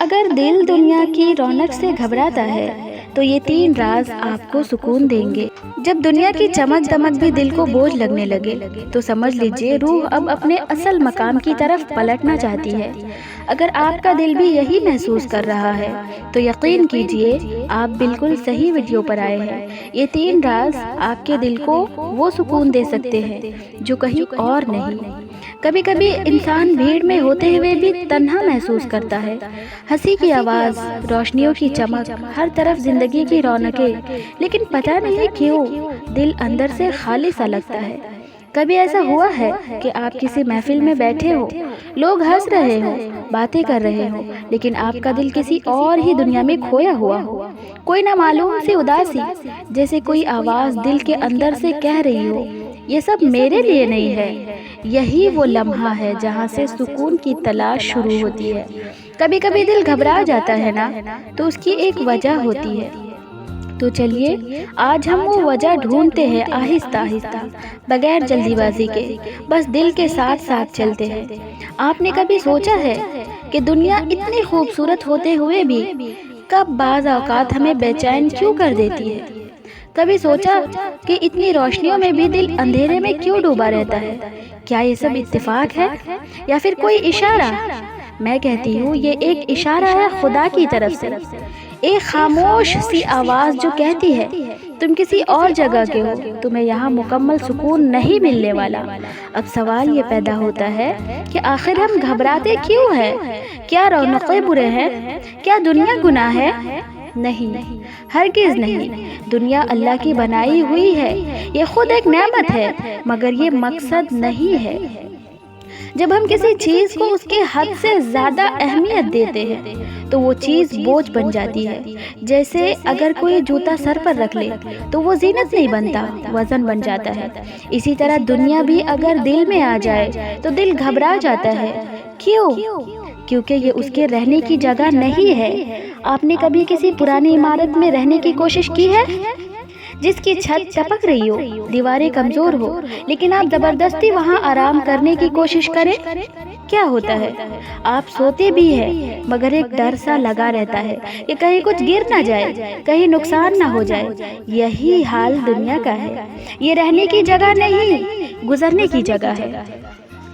اگر دل دنیا کی رونق سے گھبراتا ہے تو یہ 3 راز آپ کو سکون دیں گے۔ جب دنیا کی چمک دمک بھی دل کو بوجھ لگنے لگے تو سمجھ لیجئے روح اب اپنے اصل مقام کی طرف پلٹنا چاہتی ہے۔ اگر آپ کا دل بھی یہی محسوس کر رہا ہے تو یقین کیجئے آپ بالکل صحیح ویڈیو پر آئے ہیں۔ یہ 3 راز آپ کے دل کو وہ سکون دے سکتے ہیں جو کہیں اور نہیں۔ کبھی کبھی انسان بھیڑ میں ہوتے ہوئے بھی تنہا محسوس کرتا ہے۔ ہنسی کی آواز، روشنیوں کی چمک، ہر طرف زندگی کی رونقیں، لیکن پتہ نہیں کیوں دل اندر سے خالی سا لگتا ہے۔ کبھی ایسا ہوا ہے کہ آپ کسی محفل میں بیٹھے ہو، لوگ ہنس رہے ہوں، باتیں کر رہے ہوں، لیکن آپ کا دل کسی اور ہی دنیا میں کھویا ہوا ہو۔ کوئی نامعلوم سی اداسی، جیسے کوئی آواز دل کے اندر سے کہہ رہی ہو یہ سب میرے لیے نہیں ہے۔ یہی وہ لمحہ ہے جہاں سے سکون کی تلاش شروع ہوتی ہے۔ کبھی کبھی دل گھبرا جاتا ہے نا، تو اس کی ایک وجہ ہوتی ہے۔ تو چلیے آج ہم وہ وجہ ڈھونڈتے ہیں، آہستہ آہستہ، بغیر جلدی بازی کے، بس دل کے ساتھ ساتھ چلتے ہیں۔ آپ نے کبھی سوچا ہے کہ دنیا اتنی خوبصورت ہوتے ہوئے بھی کب بعض اوقات ہمیں بے چین کیوں کر دیتی ہے؟ کبھی سوچا کہ اتنی روشنیوں میں بھی دل اندھیرے میں کیوں ڈوبا رہتا ہے؟ کیا یہ سب اتفاق ہے یا پھر کوئی اشارہ؟ میں کہتی ہوں یہ ایک اشارہ ہے خدا کی طرف سے، ایک خاموش سی آواز جو کہتی ہے تم کسی اور جگہ کے ہو، تمہیں یہاں مکمل سکون نہیں ملنے والا۔ اب سوال یہ پیدا ہوتا ہے کہ آخر ہم گھبراتے کیوں ہیں؟ کیا رونقیں برے ہیں؟ کیا دنیا گناہ ہے؟ نہیں، ہرگز نہیں۔ دنیا اللہ کی بنائی ہوئی ہے، یہ خود ایک نعمت ہے، مگر یہ مقصد نہیں ہے۔ جب ہم کسی چیز کو اس کے حد سے زیادہ اہمیت دیتے ہیں تو وہ چیز بوجھ بن جاتی ہے۔ جیسے اگر کوئی جوتا سر پر رکھ لے تو وہ زینت نہیں بنتا، وزن بن جاتا ہے۔ اسی طرح دنیا بھی اگر دل میں آ جائے تو دل گھبرا جاتا ہے۔ کیوں؟ کیونکہ یہ اس کے رہنے کی جگہ نہیں ہے۔ آپ نے کبھی کسی پرانی عمارت میں رہنے کی کوشش کی ہے جس کی چھت ٹپک رہی ہو، دیواریں کمزور ہو، لیکن آپ زبردستی وہاں آرام کرنے کی کوشش کریں؟ کیا ہوتا ہے؟ آپ سوتے بھی ہیں مگر ایک ڈر سا لگا رہتا ہے کہ کہیں کچھ گر نہ جائے، کہیں نقصان نہ ہو جائے۔ یہی حال دنیا کا ہے۔ یہ رہنے کی جگہ نہیں، گزرنے کی جگہ ہے،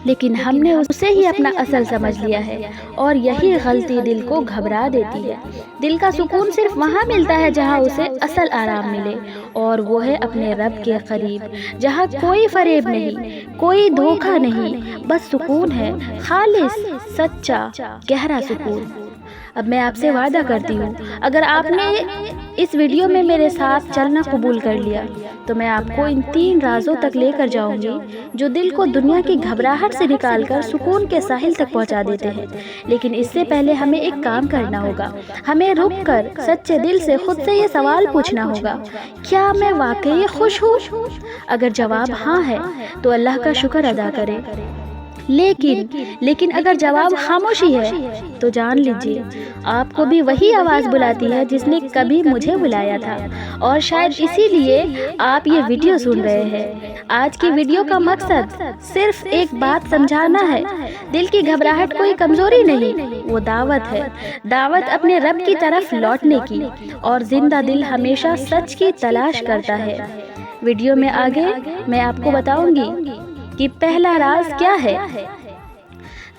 لیکن ہم نے اسے ہی اپنا اصل سمجھ لیا ہے، اور یہی غلطی دل کو گھبرا دیتی ہے۔ دل کا سکون صرف وہاں ملتا ہے جہاں اسے اصل آرام ملے، اور وہ ہے اپنے رب کے قریب، جہاں کوئی فریب نہیں، کوئی دھوکہ نہیں، بس سکون ہے، خالص، سچا، گہرا سکون۔ اب میں آپ سے وعدہ کرتی ہوں اگر آپ نے اس ویڈیو میں میرے ساتھ چلنا قبول کر لیا تو میں آپ کو ان 3 رازوں تک لے کر جاؤں گی جو دل کو دنیا کی گھبراہٹ سے نکال کر سکون کے ساحل تک پہنچا دیتے ہیں۔ لیکن اس سے پہلے ہمیں ایک کام کرنا ہوگا، ہمیں رک کر سچے دل سے خود سے یہ سوال پوچھنا ہوگا، کیا میں واقعی خوش ہوں؟ اگر جواب ہاں ہے تو اللہ کا شکر ادا کریں، لیکن اگر جواب خاموشی ہے تو جان لیجیے آپ کو بھی وہی آواز بلاتی ہے جس نے کبھی مجھے بلایا تھا، اور شاید اسی لیے آپ یہ ویڈیو سن رہے ہیں۔ آج کی ویڈیو کا مقصد صرف ایک بات سمجھانا ہے، دل کی گھبراہٹ کوئی کمزوری نہیں، وہ دعوت ہے، دعوت اپنے رب کی طرف لوٹنے کی، اور زندہ دل ہمیشہ سچ کی تلاش کرتا ہے۔ ویڈیو میں آگے میں آپ کو بتاؤں گی کہ پہلا راز کیا ہے۔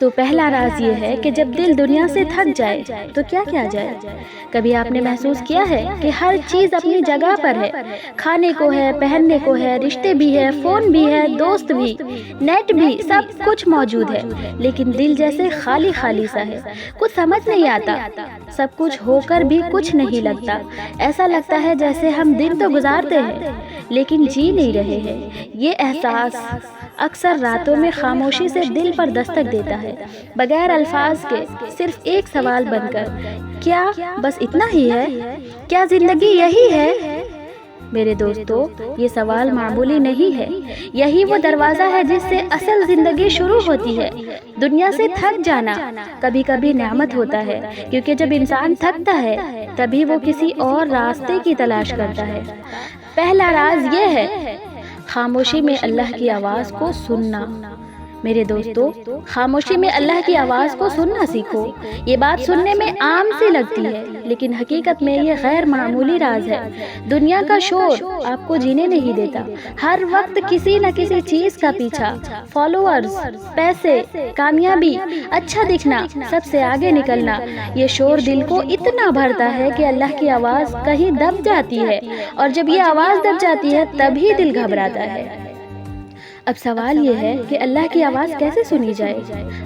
تو پہلا راز یہ ہے کہ جب دل دنیا سے تھک جائے تو کیا کیا جائے؟ کبھی آپ نے محسوس کیا ہے کہ ہر چیز اپنی جگہ پر ہے، کھانے کو ہے، پہننے کو ہے، رشتے بھی ہے، فون بھی ہے، دوست بھی، نیٹ بھی، سب کچھ موجود ہے، لیکن دل جیسے خالی خالی سا ہے، کچھ سمجھ نہیں آتا، سب کچھ ہو کر بھی کچھ نہیں لگتا، ایسا لگتا ہے جیسے ہم دن تو گزارتے ہیں لیکن جی نہیں رہے ہیں۔ یہ احساس اکثر راتوں میں خاموشی سے دل پر دستک دیتا ہے، بغیر الفاظ کے، صرف ایک سوال بن کر، کیا بس اتنا ہی ہے؟ کیا زندگی یہی ہے؟ میرے دوستو، یہ سوال معمولی نہیں ہے، یہی وہ دروازہ ہے جس سے اصل زندگی شروع ہوتی ہے۔ دنیا سے تھک جانا کبھی کبھی نعمت ہوتا ہے، کیونکہ جب انسان تھکتا ہے تبھی وہ کسی اور راستے کی تلاش کرتا ہے۔ پہلا راز یہ ہے خاموشی میں اللہ کی آواز کو سننا۔ میرے دوستو، خاموشی میں اللہ کی آواز کو سننا سیکھو۔ یہ بات سننے میں عام سی لگتی ہے، لیکن حقیقت میں یہ غیر معمولی راز ہے۔ دنیا کا شور آپ کو جینے نہیں دیتا۔ ہر وقت کسی نہ کسی چیز کا پیچھا، فالوورز، پیسے، کامیابی، اچھا دکھنا، سب سے آگے نکلنا، یہ شور دل کو اتنا بھرتا ہے کہ اللہ کی آواز کہیں دب جاتی ہے، اور جب یہ آواز دب جاتی ہے تبھی دل گھبراتا ہے۔ اب سوال یہ ہے کہ اللہ کی آواز کیسے سنی جائے؟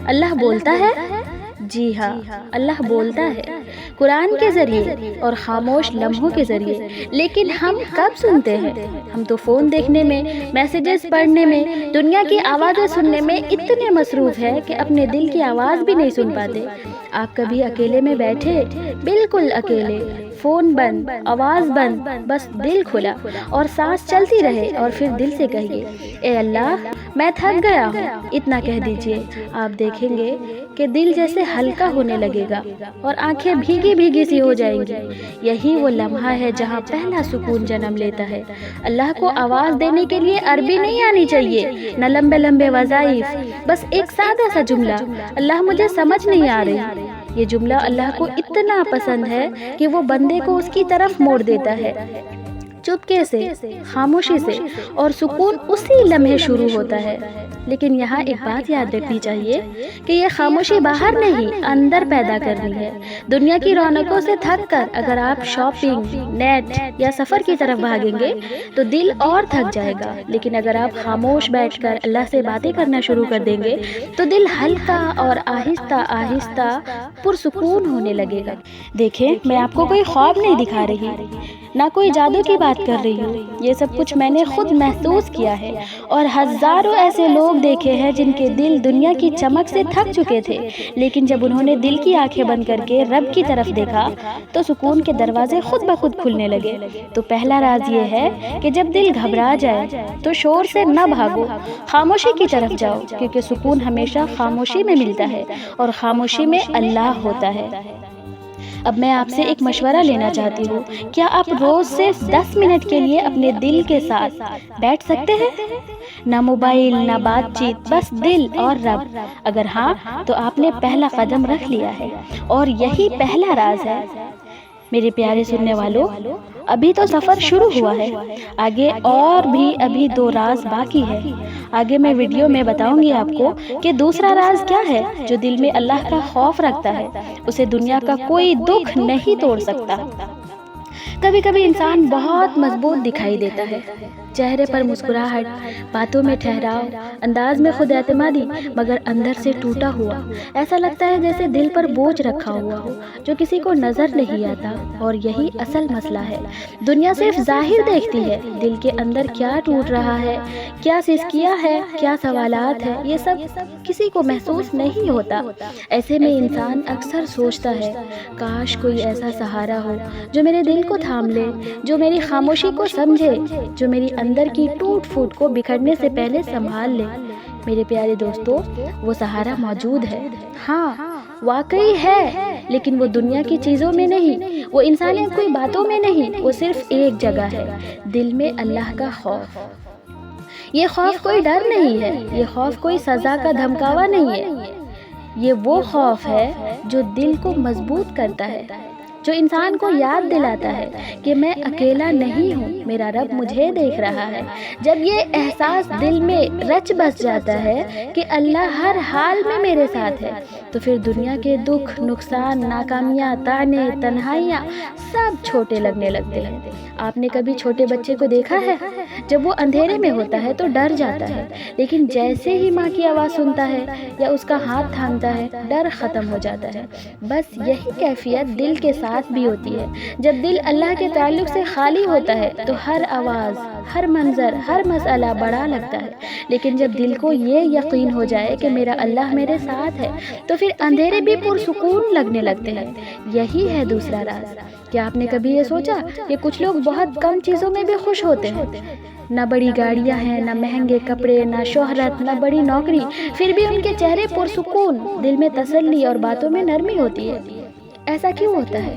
اللہ بولتا ہے؟ جی ہاں، اللہ بولتا ہے، قرآن کے ذریعے اور خاموش لمحوں کے ذریعے۔ لیکن ہم کب سنتے ہیں؟ ہم تو فون دیکھنے میں، میسیجز پڑھنے میں، دنیا کی آوازیں سننے میں اتنے مصروف ہیں کہ اپنے دل کی آواز بھی نہیں سن پاتے۔ آپ کبھی اکیلے میں بیٹھے، بالکل اکیلے، فون بند، آواز بند، بس دل کھلا اور سانس چلتی رہے، اور پھر دل سے کہیے، اے اللہ میں تھک گیا ہوں، اتنا کہہ دیجئے۔ آپ دیکھیں گے کہ دل جیسے ہلکا ہونے لگے گا اور آنکھیں بھیگی بھیگی سی ہو جائیں گی۔ یہی وہ لمحہ ہے جہاں پہلا سکون جنم لیتا ہے۔ اللہ کو آواز دینے کے لیے عربی نہیں آنی چاہیے، نہ لمبے لمبے وظائف، بس ایک سادہ سا جملہ، اللہ مجھے سمجھ نہیں آ رہی۔ یہ جملہ اللہ کو اتنا پسند ہے کہ وہ بندے کو اس کی طرف موڑ دیتا ہے۔ چپکے سے، خاموشی سے، اور سکون اسی لمحے شروع ہوتا ہے۔ لیکن یہاں ایک بات یاد رکھنی چاہیے کہ یہ خاموشی باہر نہیں، اندر پیدا کرنی ہے۔ دنیا کی رونقوں سے تھک کر اگر آپ شاپنگ، نیٹ یا سفر کی طرف بھاگیں گے تو دل اور تھک جائے گا، لیکن اگر آپ خاموش بیٹھ کر اللہ سے باتیں کرنا شروع کر دیں گے تو دل ہلکا اور آہستہ آہستہ پرسکون ہونے لگے گا۔ دیکھیں، میں آپ کو کوئی خواب نہیں دکھا رہی، نہ کوئی جادو کی بات کر رہی ہوں، یہ سب کچھ میں نے خود محسوس کیا ہے، اور ہزاروں ایسے لوگ دیکھے ہیں جن کے دل دنیا کی چمک سے تھک چکے تھے، لیکن جب انہوں نے دل کی آنکھیں بند کر کے رب کی طرف دیکھا تو سکون کے دروازے خود بخود کھلنے لگے۔ تو پہلا راز یہ ہے کہ جب دل گھبرا جائے تو شور سے نہ بھاگو، خاموشی کی طرف جاؤ، کیونکہ سکون ہمیشہ خاموشی میں ملتا ہے، اور خاموشی میں اللہ ہوتا ہے۔ اب میں آپ سے ایک مشورہ لینا چاہتی ہوں، کیا آپ روز صرف 10 منٹ کے لیے اپنے دل کے ساتھ بیٹھ سکتے ہیں؟ نہ موبائل، نہ بات چیت، بس دل اور رب۔ اگر ہاں تو آپ نے پہلا قدم رکھ لیا ہے، اور یہی پہلا راز ہے۔ میرے پیارے سننے والوں، ابھی تو سفر شروع ہوا ہے، آگے اور بھی ابھی 2 راز باقی ہے۔ آگے میں ویڈیو میں بتاؤں گی آپ کو کہ دوسرا راز کیا ہے۔ جو دل میں اللہ کا خوف رکھتا ہے اسے دنیا کا کوئی دکھ نہیں توڑ سکتا۔ کبھی کبھی انسان بہت مضبوط دکھائی دیتا ہے، چہرے پر مسکراہٹ، باتوں میں ٹھہراؤ، انداز میں خود اعتمادی، مگر اندر سے ٹوٹا ہوا۔ ایسا لگتا ہے جیسے دل پر بوجھ رکھا ہوا ہو جو کسی کو نظر نہیں آتا، اور یہی اصل مسئلہ ہے۔ دنیا صرف ظاہر دیکھتی ہے، دل کے اندر کیا ٹوٹ رہا ہے، کیا سسکیاں ہے، کیا سوالات ہے، یہ سب کسی کو محسوس نہیں ہوتا۔ ایسے میں انسان اکثر سوچتا ہے، کاش کوئی ایسا سہارا ہو جو میرے دل کو تھام لے، جو میری خاموشی کو سمجھے، جو میری اندر کی ٹوٹ پھوٹ کو بکھرنے سے پہلے سنبھال لے۔ میرے پیارے دوستو، وہ سہارا موجود ہے، ہاں واقعی ہے، لیکن وہ دنیا کی چیزوں میں نہیں، وہ انسانی کوئی باتوں میں نہیں، وہ صرف ایک جگہ ہے، دل میں اللہ کا خوف۔ یہ خوف کوئی ڈر نہیں ہے، یہ خوف کوئی سزا کا دھمکاوا نہیں ہے، یہ وہ خوف ہے جو دل کو مضبوط کرتا ہے، جو انسان کو یاد دلاتا ہے کہ میں اکیلا نہیں ہوں، میرا رب مجھے دیکھ رہا ہے۔ جب یہ احساس دل میں رچ بس جاتا ہے کہ اللہ ہر حال میں میرے ساتھ ہے، تو پھر دنیا کے دکھ، نقصان، ناکامیاں، طعنے، تنہائیاں سب چھوٹے لگنے لگتے ہیں۔ آپ نے کبھی چھوٹے بچے کو دیکھا ہے؟ جب وہ اندھیرے میں ہوتا ہے تو ڈر جاتا ہے، لیکن جیسے ہی ماں کی آواز سنتا ہے یا اس کا ہاتھ تھامتا ہے، ڈر ختم ہو جاتا ہے۔ بس یہی کیفیت دل کے ساتھ بھی ہوتی ہے۔ جب دل اللہ کے تعلق سے خالی ہوتا ہے تو ہر آواز، ہر منظر، ہر مسئلہ بڑا لگتا ہے، لیکن جب دل کو یہ یقین ہو جائے کہ میرا اللہ میرے ساتھ ہے تو پھر اندھیرے بھی پرسکون لگنے لگتے ہیں۔ یہی ہے دوسرا راز۔ کیا آپ نے کبھی یہ سوچا کہ کچھ لوگ بہت کم چیزوں میں بھی خوش ہوتے ہیں؟ نہ بڑی گاڑیاں ہیں، نہ مہنگے کپڑے، نہ شہرت، نہ بڑی نوکری، پھر بھی ان کے چہرے پرسکون، دل میں تسلی اور باتوں میں نرمی ہوتی ہے۔ ایسا کیوں ہوتا ہے؟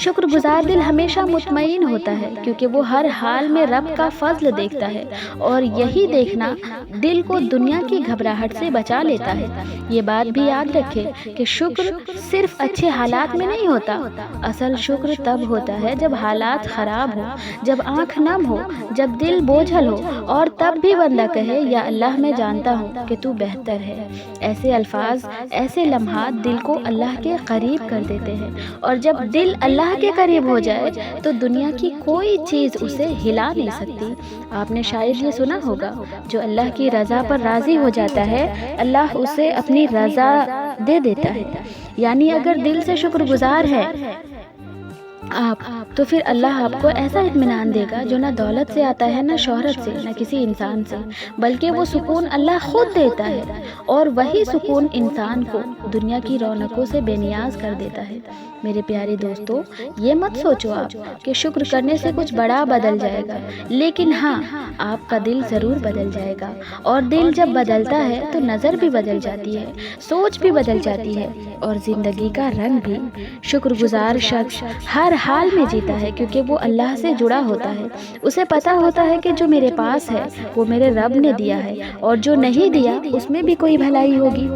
شکر گزار دل ہمیشہ مطمئن ہوتا ہے کیونکہ وہ ہر حال میں رب کا فضل دیکھتا ہے، اور یہی دیکھنا دل کو دنیا کی گھبراہٹ سے بچا لیتا ہے۔ یہ بات بھی یاد رکھے کہ شکر صرف اچھے حالات میں نہیں ہوتا، اصل شکر تب ہوتا ہے جب حالات خراب ہو، جب آنکھ نم ہو، جب دل بوجھل ہو، اور تب بھی بندہ کہے یا اللہ میں جانتا ہوں کہ تو بہتر ہے۔ ایسے الفاظ، ایسے لمحات دل کو اللہ کے قریب کر دیتے ہیں، اور جب دل اللہ کے قریب ہو جائے تو دنیا کی کوئی چیز اسے ہلا نہیں سکتی۔ آپ نے شاید یہ سنا ہوگا، جو اللہ کی رضا پر راضی ہو جاتا ہے اللہ اسے اپنی رضا دے دیتا ہے۔ یعنی اگر دل سے شکر گزار ہے آپ تو پھر اللہ آپ کو ایسا اطمینان دے گا جو نہ دولت سے آتا ہے، نہ شہرت سے، نہ کسی انسان سے، بلکہ وہ سکون اللہ خود دیتا ہے، اور وہی سکون انسان کو دنیا کی رونقوں سے بے نیاز کر دیتا ہے۔ میرے پیارے دوستو، یہ مت سوچو آپ کہ شکر کرنے سے کچھ بڑا بدل جائے گا، لیکن ہاں، آپ کا دل ضرور بدل جائے گا، اور دل جب بدلتا ہے تو نظر بھی بدل جاتی ہے، سوچ بھی بدل جاتی ہے، اور زندگی کا رنگ بھی۔ شکر گزار شخص ہر حال میں جیتا ہے کیونکہ وہ اللہ سے جڑا ہوتا ہے۔ اسے پتا ہوتا ہے کہ جو میرے پاس ہے وہ میرے رب نے دیا ہے، اور جو نہیں دیا اس میں بھی کوئی بھلائی ہوگی۔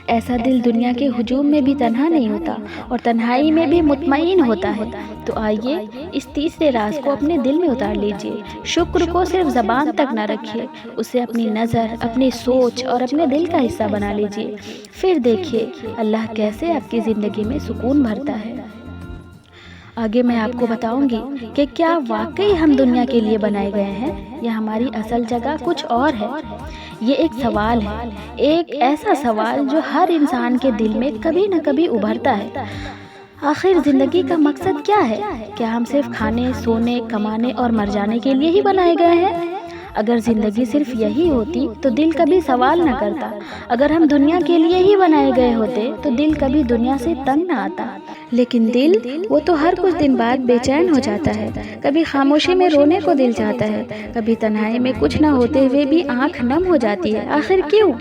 ایسا دل دنیا کے ہجوم میں بھی تنہا نہیں ہوتا، اور تنہائی میں بھی مطمئن ہوتا ہے۔ تو آئیے اس تیسرے راز کو اپنے دل میں اتار لیجئے۔ شکر کو صرف زبان تک نہ رکھیے، اسے اپنی نظر، اپنی سوچ اور اپنے دل کا حصہ بنا لیجئے۔ پھر دیکھیے اللہ کیسے آپ کی زندگی میں سکون بھرتا ہے۔ آگے میں آپ کو بتاؤں گی کہ کیا واقعی ہم دنیا کے لیے بنائے گئے ہیں یا ہماری اصل جگہ کچھ اور ہے؟ یہ ایک سوال ہے، ایک ایسا سوال جو ہر انسان کے دل میں کبھی نہ کبھی ابھرتا ہے۔ آخر زندگی کا مقصد کیا ہے؟ کیا ہم صرف کھانے، سونے، کمانے اور مر جانے کے لیے ہی بنائے گئے ہیں؟ اگر زندگی صرف یہی ہوتی تو دل کبھی سوال نہ کرتا۔ اگر ہم دنیا کے لیے ہی بنائے گئے ہوتے تو دل کبھی دنیا سے تنگ نہ آتا۔ لیکن دل وہ تو ہر کچھ دن بعد بے چین ہو جاتا ہے، کبھی خاموشی میں رونے کو دل چاہتا ہے، کبھی تنہائی میں کچھ نہ ہوتے ہوئے بھی آنکھ نم ہو جاتی ہے۔ آخر کیوں؟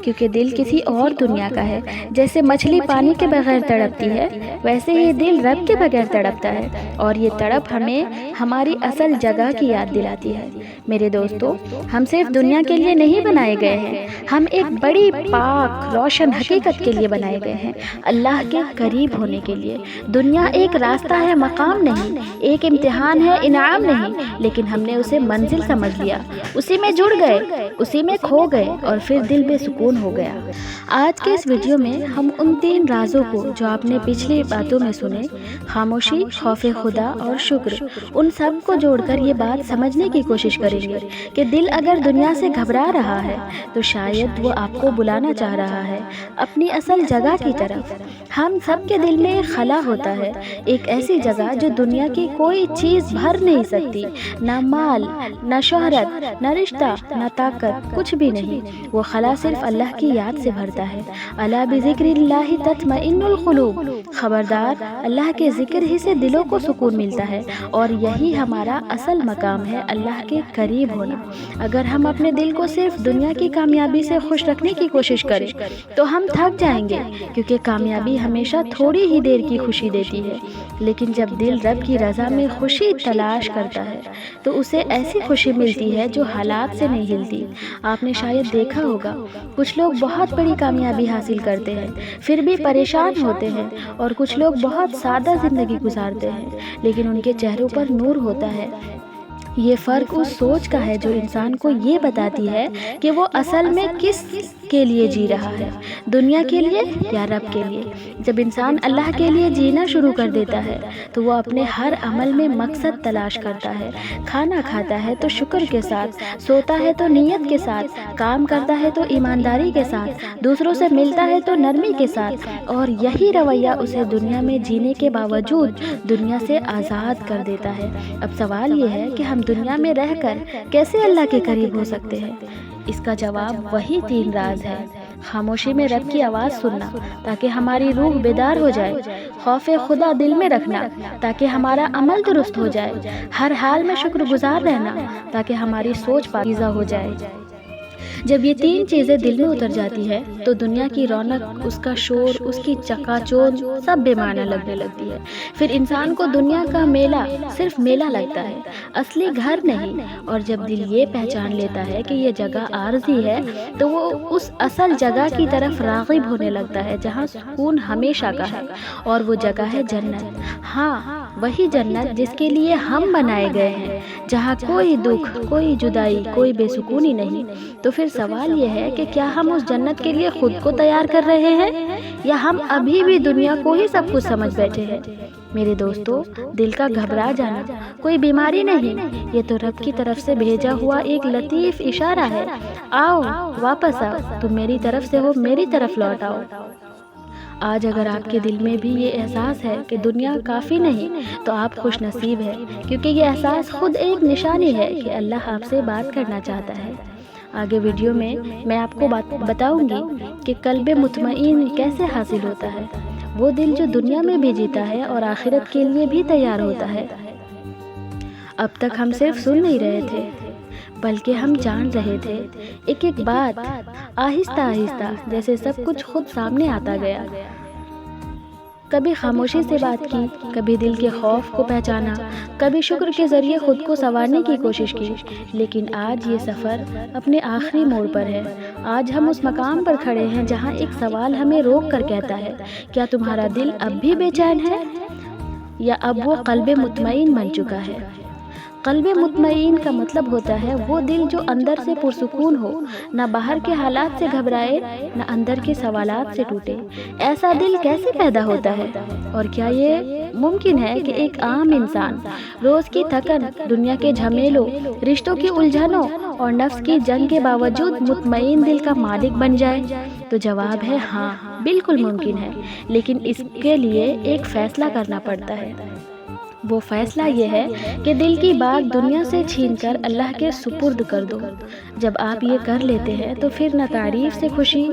کیونکہ دل کسی اور دنیا کا ہے۔ جیسے مچھلی پانی کے بغیر تڑپتی ہے، ویسے ہی دل رب کے بغیر تڑپتا ہے، اور یہ تڑپ ہمیں ہماری اصل جگہ کی یاد دلاتی ہے۔ میرے دوستو، ہم صرف دنیا کے لیے نہیں بنائے گئے ہیں، ہم ایک بڑی پاک روشن حقیقت کے لیے بنائے گئے ہیں، اللہ کے قریب ہونے کے لیے۔ دنیا ایک راستہ ہے، مقام نہیں، ایک امتحان ہے، انعام نہیں، لیکن ہم نے اسے منزل سمجھ لیا، اسی میں جڑ گئے، اسی میں کھو گئے، اور پھر دل بے سکون ہو گیا۔ آج کے اس ویڈیو میں ہم ان 3 رازوں کو جو آپ نے پچھلی باتوں میں سنے، خاموشی، خوف خدا اور شکر، ان سب کو جوڑ کر یہ بات سمجھنے کی کوشش کریں گے کہ دل اگر دنیا سے گھبرا رہا ہے تو شاید وہ آپ کو بلانا چاہ رہا ہے اپنی اصل جگہ کی طرف۔ ہم سب کے دل میں ایک خلا ہوتا ہے، ایک ایسی جگہ جو دنیا کی کوئی چیز بھر نہیں سکتی، نہ مال، نہ شہرت، نہ رشتہ، نہ طاقت، کچھ بھی نہیں۔ وہ خلا صرف اللہ کی یاد سے بھرتا ہے۔ الا بذکر اللہ تطمئن القلوب، خبردار، اللہ کے ذکر ہی سے دلوں کو سکون ملتا ہے، اور یہی ہمارا اصل مقام ہے، اللہ کے قریب ہونا۔ اگر ہم اپنے دل کو صرف دنیا کی کامیابی سے خوش رکھنے کی کوشش کریں تو ہم تھک جائیں گے، کیونکہ کامیابی ہمیشہ تھوڑی ہی دیر کی خوشی دیتی ہے، لیکن جب دل رب کی رضا میں خوشی تلاش کرتا ہے تو اسے ایسی خوشی ملتی ہے جو حالات سے نہیں ہلتی۔ آپ نے شاید دیکھا ہوگا، کچھ لوگ بہت بڑی کامیابی حاصل کرتے ہیں پھر بھی پریشان ہوتے ہیں، اور کچھ لوگ بہت سادہ زندگی گزارتے ہیں لیکن ان کے چہروں پر نور ہوتا ہے۔ یہ فرق اس سوچ کا ہے جو انسان کو یہ بتاتی ہے کہ وہ اصل میں کس کے لیے جی رہا ہے، دنیا کے لیے یا رب کے لیے۔ جب انسان اللہ کے لیے جینا شروع کر دیتا ہے تو وہ اپنے ہر عمل میں مقصد تلاش کرتا ہے۔ کھانا کھاتا ہے تو شکر کے ساتھ، سوتا ہے تو نیت کے ساتھ، کام کرتا ہے تو ایمانداری کے ساتھ، دوسروں سے ملتا ہے تو نرمی کے ساتھ، اور یہی رویہ اسے دنیا میں جینے کے باوجود دنیا سے آزاد کر دیتا ہے۔ اب سوال یہ ہے کہ ہم دنیا میں رہ کر کیسے اللہ کے قریب ہو سکتے ہیں؟ اس کا جواب وہی 3 راز ہے۔ خاموشی میں رب کی آواز سننا تاکہ ہماری روح بیدار ہو جائے، خوف خدا دل میں رکھنا تاکہ ہمارا عمل درست ہو جائے، ہر حال میں شکر گزار رہنا تاکہ ہماری سوچ پاکیزہ ہہ ہو جائے۔ جب یہ تین چیزیں دل میں اتر جاتی ہے تو دنیا کی رونق، اس کا شور، اس کی چکا چوند سب بے معنی لگنے لگتی ہے۔ پھر انسان کو دنیا کا میلہ صرف میلہ لگتا ہے، اصلی گھر نہیں۔ اور جب دل یہ پہچان لیتا ہے کہ یہ جگہ عارضی ہے تو وہ اس اصل جگہ کی طرف راغب ہونے لگتا ہے جہاں سکون ہمیشہ کا ہے، اور وہ جگہ ہے جنت۔ ہاں، وہی جنت جس کے لیے ہم بنائے گئے ہیں، جہاں کوئی دکھ، کوئی جدائی، کوئی بے سکونی نہیں۔ تو پھر سوال یہ ہے کہ کیا ہم اس جنت کے لیے خود کو تیار کر رہے ہیں، یا ہم ابھی بھی دنیا کو ہی سب کچھ سمجھ بیٹھے ہیں؟ میرے دوستو، دل کا گھبرا جانا کوئی بیماری نہیں، یہ تو رب کی طرف سے بھیجا ہوا ایک لطیف اشارہ ہے۔ آؤ، واپس آؤ، تم میری طرف سے ہو، میری طرف لوٹ آؤ۔ آج اگر آپ کے دل میں بھی یہ احساس ہے کہ دنیا کافی نہیں، تو آپ خوش نصیب ہیں، کیونکہ یہ احساس خود ایک نشانی ہے کہ اللہ آپ سے بات کرنا چاہتا ہے۔ آگے ویڈیو میں آپ کو بتاؤں گی کہ قلب مطمئن کیسے حاصل ہوتا ہے، وہ دل جو دنیا میں بھی جیتا ہے اور آخرت کے لیے بھی تیار ہوتا ہے۔ اب تک ہم صرف سن نہیں رہے تھے، بلکہ ہم جان رہے تھے، ایک ایک بات آہستہ آہستہ، جیسے سب کچھ خود سامنے آتا گیا۔ کبھی خاموشی سے بات کی، کبھی دل کے خوف کو پہچانا، کبھی شکر کے ذریعے خود کو سنوارنے کی کوشش کی۔ لیکن آج یہ سفر اپنے آخری موڑ پر ہے۔ آج ہم اس مقام پر کھڑے ہیں جہاں ایک سوال ہمیں روک کر کہتا ہے، کیا تمہارا دل اب بھی بے چین ہے، یا اب وہ قلب مطمئن بن چکا ہے؟ قلب مطمئن کا مطلب ہوتا ہے وہ دل جو اندر سے پرسکون ہو، نہ باہر کے حالات سے گھبرائے، نہ اندر کے سوالات سے ٹوٹے۔ ایسا دل کیسے پیدا ہوتا ہے، اور کیا یہ ممکن ہے کہ ایک عام انسان روز کی تھکن، دنیا کے جھمیلوں، رشتوں کی الجھنوں اور نفس کی جنگ کے باوجود مطمئن دل کا مالک بن جائے؟ تو جواب ہے ہاں، بالکل ممکن ہے، لیکن اس کے لیے ایک فیصلہ کرنا پڑتا ہے۔ وہ فیصلہ یہ ہے کہ دل کی بات دنیا سے چھین کر اللہ کے سپرد کر دو۔ جب آپ یہ کر لیتے ہیں تو پھر نہ تعریف سے خوشی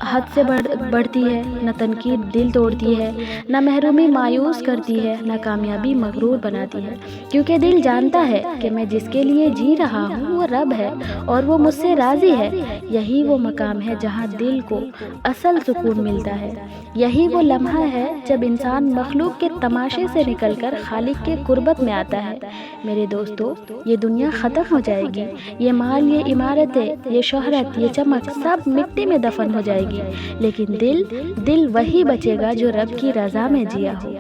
حد سے بڑھتی ہے، نہ تنقید دل توڑتی ہے، نہ محرومی مایوس کرتی ہے، نہ کامیابی مغرور بناتی ہے، کیونکہ دل جانتا ہے کہ میں جس کے لیے جی رہا ہوں وہ رب ہے اور وہ مجھ سے راضی ہے۔ یہی وہ مقام ہے جہاں دل کو اصل سکون ملتا ہے۔ یہی وہ لمحہ ہے جب انسان مخلوق کے تماشے سے نکل کر خالق کے قربت میں آتا ہے۔ میرے دوستو، یہ دنیا ختم ہو جائے گی، یہ مال، یہ عمارتیں، یہ شہرت، یہ چمک سب مٹی میں دفن ہو جائے گی، لیکن دل وہی بچے گا جو رب کی رضا میں جیا ہو۔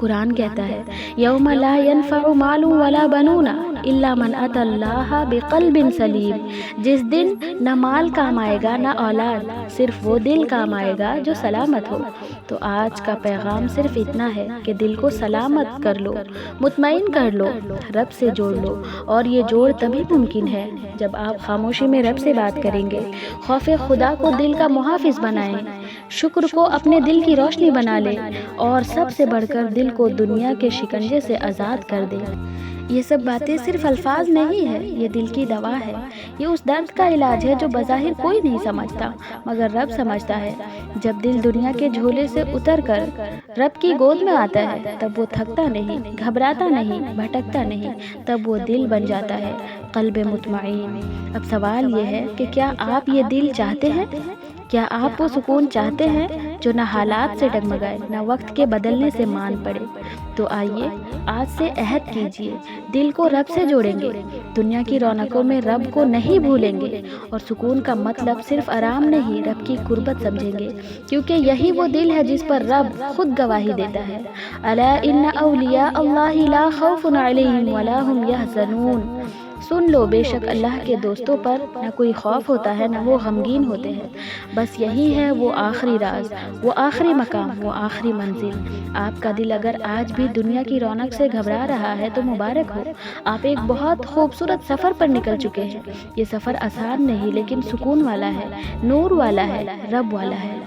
قرآن کہتا ہے، یوم لا ينفع مال ولا بنون الا من اتى اللہ بقلب سلیم۔ جس دن نہ مال کام آئے گا، نہ اولاد، صرف وہ دل کام آئے گا جو سلامت ہو۔ تو آج کا پیغام صرف اتنا ہے کہ دل کو سلامت کر لو، مطمئن کر لو، رب سے جوڑ لو۔ اور یہ جوڑ تبھی ممکن ہے جب آپ خاموشی میں رب سے بات کریں گے، خوف خدا کو دل کا محافظ بنائیں، شکر کو اپنے دل کی روشنی بنا لیں، اور سب سے بڑھ کر دل کو دنیا کے شکنجے سے آزاد کر دیں۔ یہ سب باتیں صرف الفاظ نہیں ہے، یہ دل کی دوا ہے، یہ اس درد کا علاج ہے جو بظاہر کوئی نہیں سمجھتا مگر رب سمجھتا ہے۔ جب دل دنیا کے جھولے سے اتر کر رب کی گود میں آتا ہے، تب وہ تھکتا نہیں، گھبراتا نہیں، بھٹکتا نہیں، تب وہ دل بن جاتا ہے قلب مطمئن۔ اب سوال یہ ہے کہ کیا آپ یہ دل چاہتے ہیں؟ کیا آپ وہ سکون چاہتے ہیں جو نہ حالات سے ڈگمگائے، نہ وقت کے بدلنے سے مان پڑے؟ تو آئیے آج سے عہد کیجئے، دل کو رب سے جوڑیں گے، دنیا کی رونقوں میں رب کو نہیں بھولیں گے، اور سکون کا مطلب صرف آرام نہیں، رب کی قربت سمجھیں گے، کیونکہ یہی وہ دل ہے جس پر رب خود گواہی دیتا ہے، الا ان اولیاء اللہ لا خوف علیہم ولا هم یحزنون۔ سن لو، بے شک اللہ کے دوستوں پر نہ کوئی خوف ہوتا ہے، نہ وہ غمگین ہوتے ہیں۔ بس یہی ہے وہ آخری راز، وہ آخری مقام، وہ آخری منزل۔ آپ کا دل اگر آج بھی دنیا کی رونق سے گھبرا رہا ہے تو مبارک ہو، آپ ایک بہت خوبصورت سفر پر نکل چکے ہیں۔ یہ سفر آسان نہیں، لیکن سکون والا ہے، نور والا ہے، رب والا ہے۔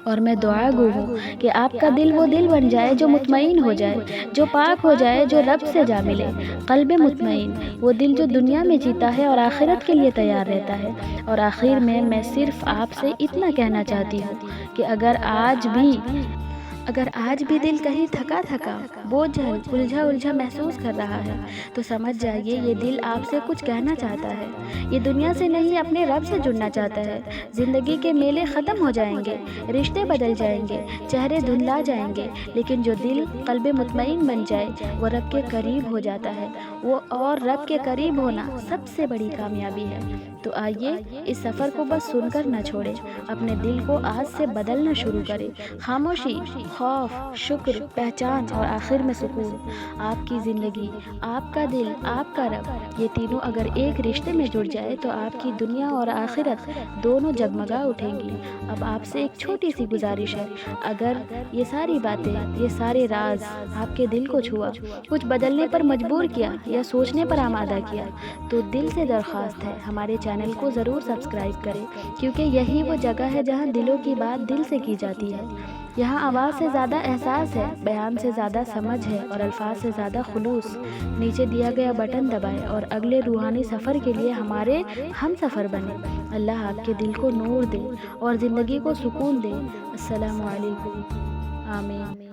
اور میں دعا گو ہوں کہ آپ کا دل وہ دل بن جائے جو مطمئن ہو جائے، جو پاک ہو جائے، جو رب سے جا ملے۔ قلب مطمئن، وہ دل جو دنیا میں جیتا ہے اور آخرت کے لیے تیار رہتا ہے۔ اور آخر میں صرف آپ سے اتنا کہنا چاہتی ہوں کہ اگر آج بھی اگر آج بھی دل کہیں تھکا تھکا، بوجھل، الجھا محسوس کر رہا ہے تو سمجھ جائیے یہ دل آپ سے کچھ کہنا چاہتا ہے۔ یہ دنیا سے نہیں اپنے رب سے جڑنا چاہتا ہے۔ زندگی کے میلے ختم ہو جائیں گے، رشتے بدل جائیں گے، چہرے دھندلا جائیں گے، لیکن جو دل قلب مطمئن بن جائے وہ رب کے قریب ہو جاتا ہے۔ اور رب کے قریب ہونا سب سے بڑی کامیابی ہے۔ تو آئیے اس سفر کو بس سن کر نہ چھوڑیں، اپنے دل کو آج سے بدلنا شروع کریں۔ خاموشی، خوف، شکر، پہچان اور آخر میں سکون۔ آپ کی زندگی، آپ کا دل، آپ کا رب، یہ تینوں اگر ایک رشتے میں جڑ جائے تو آپ کی دنیا اور آخرت دونوں جگمگا اٹھیں گی۔ اب آپ سے ایک چھوٹی سی گزارش ہے، اگر یہ ساری باتیں، یہ سارے راز آپ کے دل کو چھوا، کچھ بدلنے پر مجبور کیا یا سوچنے پر آمادہ کیا، تو دل سے درخواست ہے ہمارے چینل کو ضرور سبسکرائب کریں، کیونکہ یہی وہ جگہ ہے جہاں دلوں کی بات دل سے کی جاتی ہے۔ یہاں آواز سے زیادہ احساس ہے، بیان سے زیادہ سمجھ ہے اور الفاظ سے زیادہ خلوص۔ نیچے دیا گیا بٹن دبائیں اور اگلے روحانی سفر کے لیے ہمارے ہم سفر بنے۔ اللہ آپ کے دل کو نور دے اور زندگی کو سکون دے۔ السلام علیکم۔ آمین۔